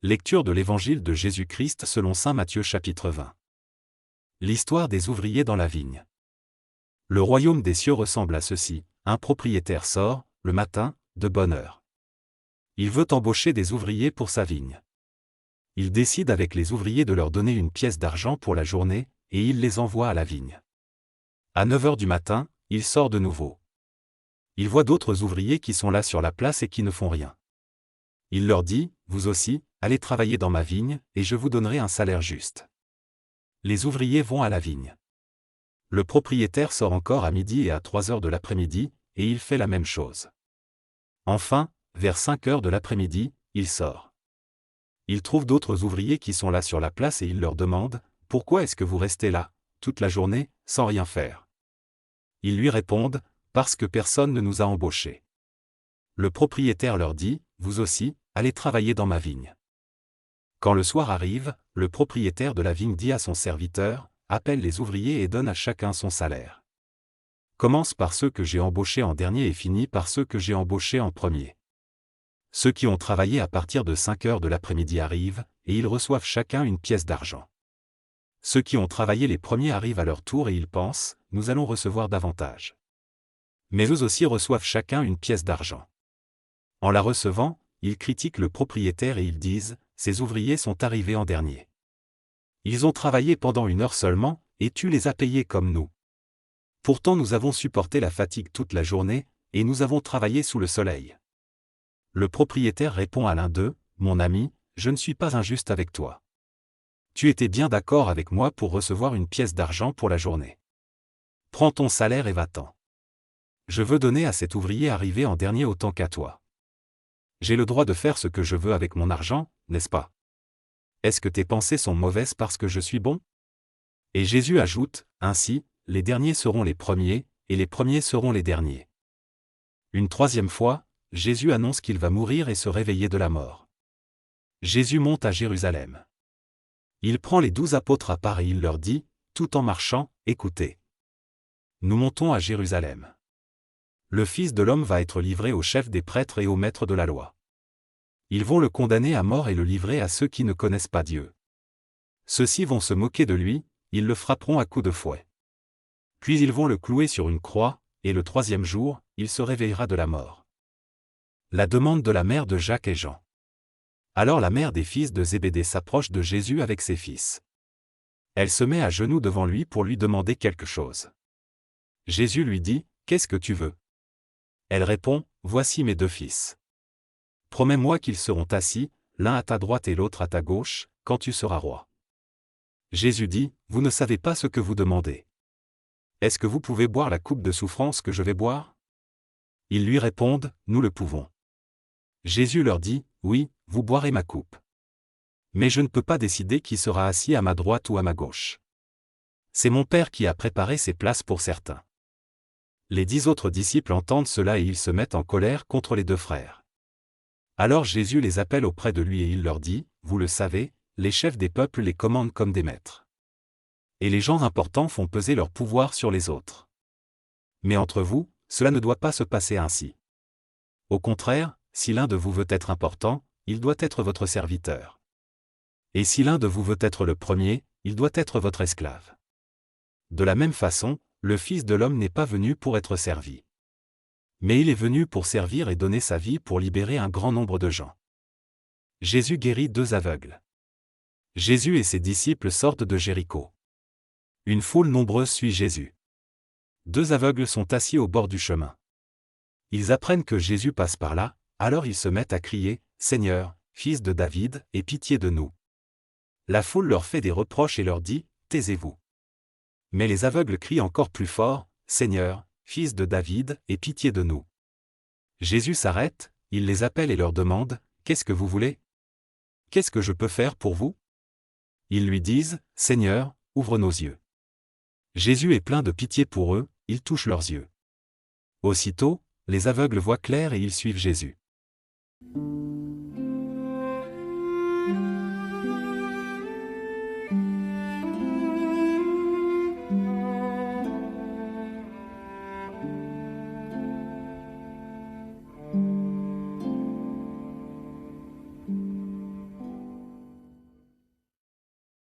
Lecture de l'Évangile de Jésus-Christ selon saint Matthieu chapitre 20. L'histoire des ouvriers dans la vigne. Le royaume des cieux ressemble à ceci: un propriétaire sort, le matin, de bonne heure. Il veut embaucher des ouvriers pour sa vigne. Il décide avec les ouvriers de leur donner une pièce d'argent pour la journée, et il les envoie à la vigne. À 9 heures du matin, il sort de nouveau. Il voit d'autres ouvriers qui sont là sur la place et qui ne font rien. Il leur dit: vous aussi, allez travailler dans ma vigne, et je vous donnerai un salaire juste. Les ouvriers vont à la vigne. Le propriétaire sort encore à midi et à 3 heures de l'après-midi, et il fait la même chose. Enfin, vers 5 heures de l'après-midi, il sort. Il trouve d'autres ouvriers qui sont là sur la place et il leur demande: pourquoi est-ce que vous restez là, toute la journée, sans rien faire? Ils lui répondent: parce que personne ne nous a embauchés. Le propriétaire leur dit: vous aussi, allez travailler dans ma vigne. Quand le soir arrive, le propriétaire de la vigne dit à son serviteur: appelle les ouvriers et donne à chacun son salaire. Commence par ceux que j'ai embauchés en dernier et finis par ceux que j'ai embauchés en premier. Ceux qui ont travaillé à partir de 5 heures de l'après-midi arrivent, et ils reçoivent chacun une pièce d'argent. Ceux qui ont travaillé les premiers arrivent à leur tour et ils pensent: nous allons recevoir davantage. Mais eux aussi reçoivent chacun une pièce d'argent. En la recevant, ils critiquent le propriétaire et ils disent: ces ouvriers sont arrivés en dernier. Ils ont travaillé pendant 1 heure seulement, et tu les as payés comme nous. Pourtant nous avons supporté la fatigue toute la journée, et nous avons travaillé sous le soleil. Le propriétaire répond à l'un d'eux: mon ami, je ne suis pas injuste avec toi. Tu étais bien d'accord avec moi pour recevoir une pièce d'argent pour la journée. Prends ton salaire et va-t'en. Je veux donner à cet ouvrier arrivé en dernier autant qu'à toi. J'ai le droit de faire ce que je veux avec mon argent, n'est-ce pas? Est-ce que tes pensées sont mauvaises parce que je suis bon? Et Jésus ajoute: ainsi, les derniers seront les premiers, et les premiers seront les derniers. Une troisième fois, Jésus annonce qu'il va mourir et se réveiller de la mort. Jésus monte à Jérusalem. Il prend les 12 apôtres à part et il leur dit, tout en marchant: écoutez. Nous montons à Jérusalem. Le Fils de l'homme va être livré aux chefs des prêtres et aux maîtres de la loi. Ils vont le condamner à mort et le livrer à ceux qui ne connaissent pas Dieu. Ceux-ci vont se moquer de lui, ils le frapperont à coups de fouet. Puis ils vont le clouer sur une croix, et le 3e jour, il se réveillera de la mort. La demande de la mère de Jacques et Jean. Alors la mère des fils de Zébédée s'approche de Jésus avec ses fils. Elle se met à genoux devant lui pour lui demander quelque chose. Jésus lui dit: qu'est-ce que tu veux? Elle répond: voici mes 2 fils. Promets-moi qu'ils seront assis, l'un à ta droite et l'autre à ta gauche, quand tu seras roi. Jésus dit: vous ne savez pas ce que vous demandez. Est-ce que vous pouvez boire la coupe de souffrance que je vais boire? Ils lui répondent: nous le pouvons. Jésus leur dit: oui, vous boirez ma coupe. Mais je ne peux pas décider qui sera assis à ma droite ou à ma gauche. C'est mon Père qui a préparé ces places pour certains. Les 10 autres disciples entendent cela et ils se mettent en colère contre les 2 frères. Alors Jésus les appelle auprès de lui et il leur dit: vous le savez, les chefs des peuples les commandent comme des maîtres. Et les gens importants font peser leur pouvoir sur les autres. Mais entre vous, cela ne doit pas se passer ainsi. Au contraire, si l'un de vous veut être important, il doit être votre serviteur. Et si l'un de vous veut être le premier, il doit être votre esclave. De la même façon, le Fils de l'homme n'est pas venu pour être servi. Mais il est venu pour servir et donner sa vie pour libérer un grand nombre de gens. Jésus guérit 2 aveugles. Jésus et ses disciples sortent de Jéricho. Une foule nombreuse suit Jésus. 2 aveugles sont assis au bord du chemin. Ils apprennent que Jésus passe par là, alors ils se mettent à crier: Seigneur, fils de David, aie pitié de nous. La foule leur fait des reproches et leur dit: taisez-vous. Mais les aveugles crient encore plus fort: Seigneur, fils de David, aie pitié de nous. Jésus s'arrête, il les appelle et leur demande: qu'est-ce que vous voulez? Qu'est-ce que je peux faire pour vous? Ils lui disent: Seigneur, ouvre nos yeux. Jésus est plein de pitié pour eux, il touche leurs yeux. Aussitôt, les aveugles voient clair et ils suivent Jésus.